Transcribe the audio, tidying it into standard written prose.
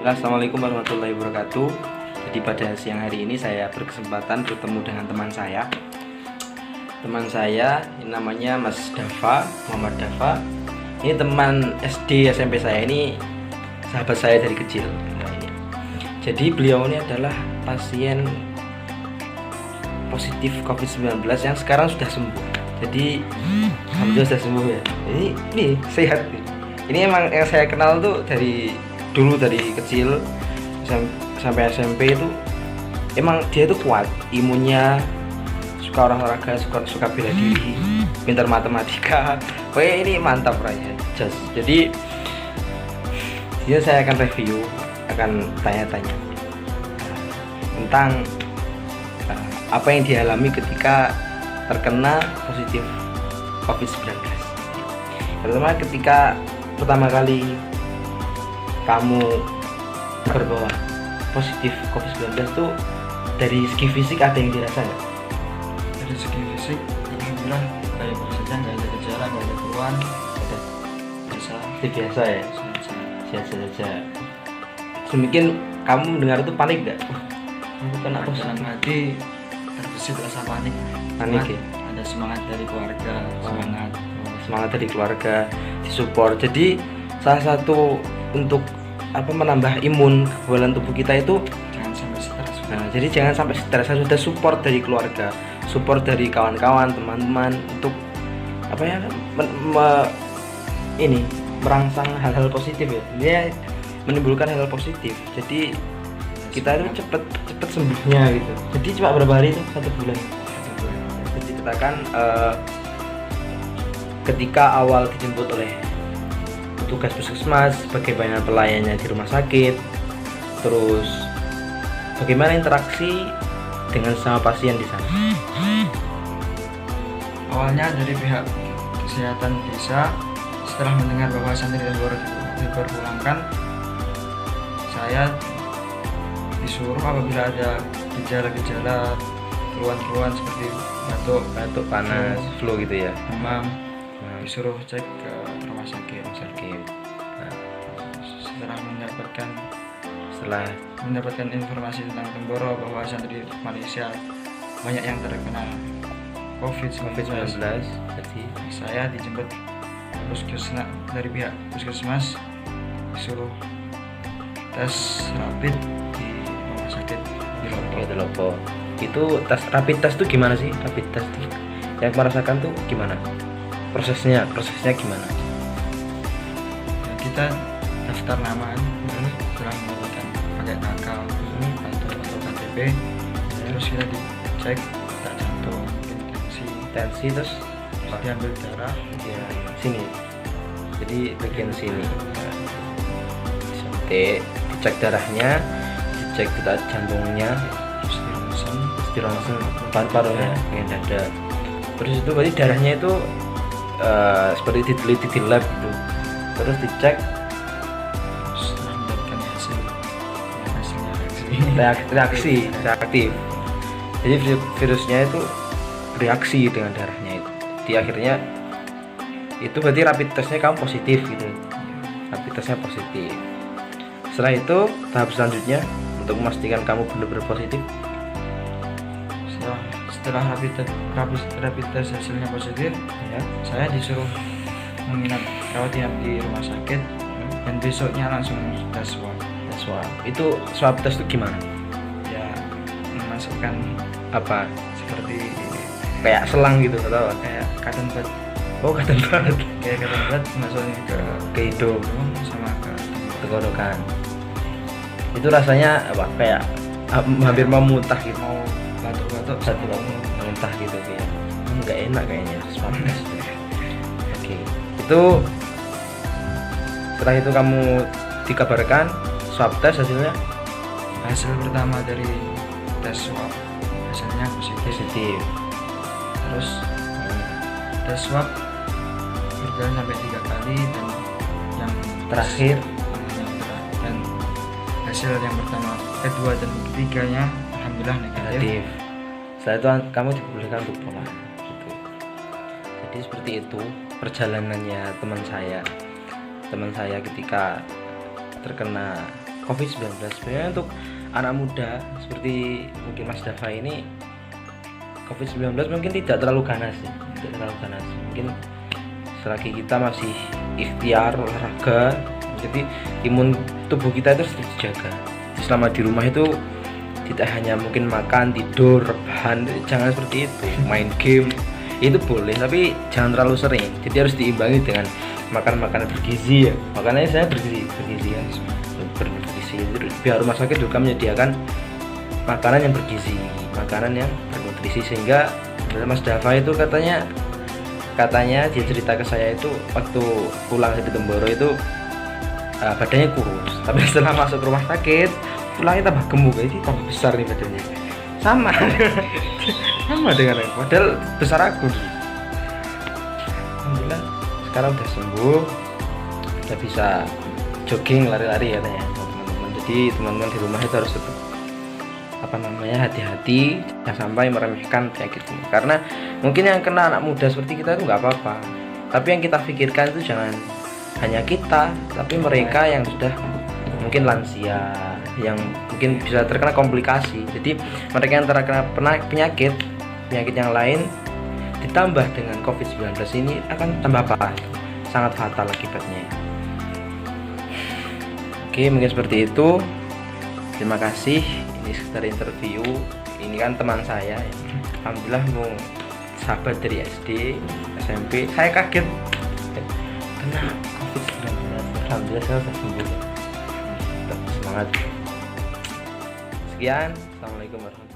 Assalamualaikum warahmatullahi wabarakatuh. Jadi pada siang hari ini saya berkesempatan bertemu dengan teman saya. Teman saya ini namanya Mas Dava, Muhammad Dava. Ini teman SD SMP saya, ini sahabat saya dari kecil. Jadi beliau ini adalah pasien positif COVID-19 yang sekarang sudah sembuh. Jadi alhamdulillah sudah sembuh ya. Ini sehat. Ini emang yang saya kenal tuh dari dulu, dari kecil sampai SMP itu emang dia itu kuat, imunnya, suka olahraga, suka bela diri, pintar matematika. Pokoknya ini mantap raya. Jadi saya akan review, akan tanya-tanya tentang apa yang dialami ketika terkena positif COVID-19. Pertama, ketika pertama kali kamu berbawa positif COVID-19 itu dari segi fisik ada yang dirasa nggak? Dari segi fisik, alhamdulillah kayak biasa, nggak ada gejala, nggak ada keluhan, Biasa ya, biasa saja. Mungkin kamu mendengar itu panik nggak? Aku kena dalam hati terbesit rasa panik. Panik ya? Ada semangat dari keluarga, semangat dari keluarga, disupport. Jadi salah satu untuk menambah imun kekebalan tubuh kita itu jangan sampai stres. Nah, jadi jangan sampai stres. Harus ada support dari keluarga, support dari kawan-kawan, teman-teman untuk merangsang hal-hal positif ya. Dia menimbulkan hal positif. Jadi kita itu cepet sembuhnya gitu. Jadi cuma berapa hari itu? 1 bulan. Jadi katakan ketika awal dijemput oleh petugas puskesmas, bagaimana pelayannya di rumah sakit, terus bagaimana interaksi dengan sama pasien di sana. Awalnya dari pihak kesehatan desa, setelah mendengar bahwa santri diperpulangkan, saya disuruh apabila ada gejala-gejala, keluhan-keluhan seperti batuk, panas, flu gitu ya, demam, disuruh cek ke rumah sakit. Nah, setelah mendapatkan informasi tentang Temboro bahwa santri Malaysia banyak yang terkena COVID-19, jadi saya dijemput puskesmas dari pihak puskesmas, disuruh tes rapid di rumah sakit di Lopo. Itu tes rapid test tuh gimana sih? Rapid test tuh yang merasakan tuh gimana? Prosesnya gimana? Ya, kita daftar nama, setelah mendapatkan pakai KK atau KTP, terus kita dicek detak jantung, Tensi terus diambil darah ya sini. Jadi bagian sini. Dicek darahnya, dicek detak jantungnya, dirongsen paru-parunya, bagian dada. Terus itu berarti darahnya itu seperti diteliti di lab gitu. Terus dicek, setelah mendapatkan hasilnya reaktif. Jadi virusnya itu bereaksi dengan darahnya itu. Di akhirnya itu berarti rapid testnya kamu positif gitu. Rapid testnya positif. Setelah itu tahap selanjutnya untuk memastikan kamu benar-benar positif. Setelah rapid test hasilnya positif, Ya, saya disuruh menginap rawat inap di rumah sakit, dan besoknya langsung tes swab. itu swab test itu gimana? Ya, memasukkan Apa? seperti Kayak selang gitu atau apa? kayak cotton bud, Kayak cotton bud masukin ke hidung, sama ke tenggorokan. Itu rasanya apa? Kayak hampir mau muntah gitu. mau batuk-batuk Satu muntah gitu kayak. Nggak enak kayaknya swab test. Oke. Itu setelah itu kamu dikabarkan swab test hasilnya hasil pertama dari tes swab, hasilnya positif. Terus tes swab berjalan sampai 3 kali, dan yang terakhir dan hasil yang pertama, kedua dan ketiganya alhamdulillah negatif. Setelah itu kamu diperbolehkan untuk pulang gitu. Jadi seperti itu perjalanannya teman saya ketika terkena COVID-19. Sebenarnya untuk anak muda seperti mungkin Mas Dava ini, COVID-19 mungkin tidak terlalu ganas ya, tidak terlalu ganas. Mungkin selagi kita masih ikhtiar olahraga, jadi imun tubuh kita itu harus dijaga. Selama di rumah itu tidak hanya mungkin makan, tidur, rebahan, jangan seperti itu. Main game itu boleh, tapi jangan terlalu sering. Jadi harus diimbangi dengan makan makanan bergizi ya. Makanannya saya bergizi ya, bergizi. Biar rumah sakit juga menyediakan makanan yang bergizi, makanan yang bernutrisi, sehingga Mas Dava itu katanya dia cerita ke saya itu waktu pulang dari Temboro itu badannya kurus, tapi setelah masuk rumah sakit pulangnya tambah gemuk, jadi tambah besar nih badannya, sama sama dengan aku, padahal besar aku. Alhamdulillah sekarang udah sembuh, udah bisa jogging, lari-lari katanya teman-teman. Jadi teman-teman di rumah itu harus tetap hati-hati, jangan sampai meremehkan penyakit ini, karena mungkin yang kena anak muda seperti kita itu nggak apa-apa, tapi yang kita pikirkan itu jangan hanya kita, tapi mereka yang sudah mungkin lansia, yang mungkin bisa terkena komplikasi. Jadi mereka yang terkena penyakit yang lain ditambah dengan COVID-19 ini akan tambah parah, sangat fatal akibatnya. Oke, mungkin seperti itu. Terima kasih. Ini sekedar interview. Ini kan teman saya. Alhamdulillah mau sahabat dari SD, SMP. Saya kaget kena COVID-19. Alhamdulillah saya sudah sembuh. Tetap semangat. Sekian. Assalamualaikum warahmatullahi wabarakatuh.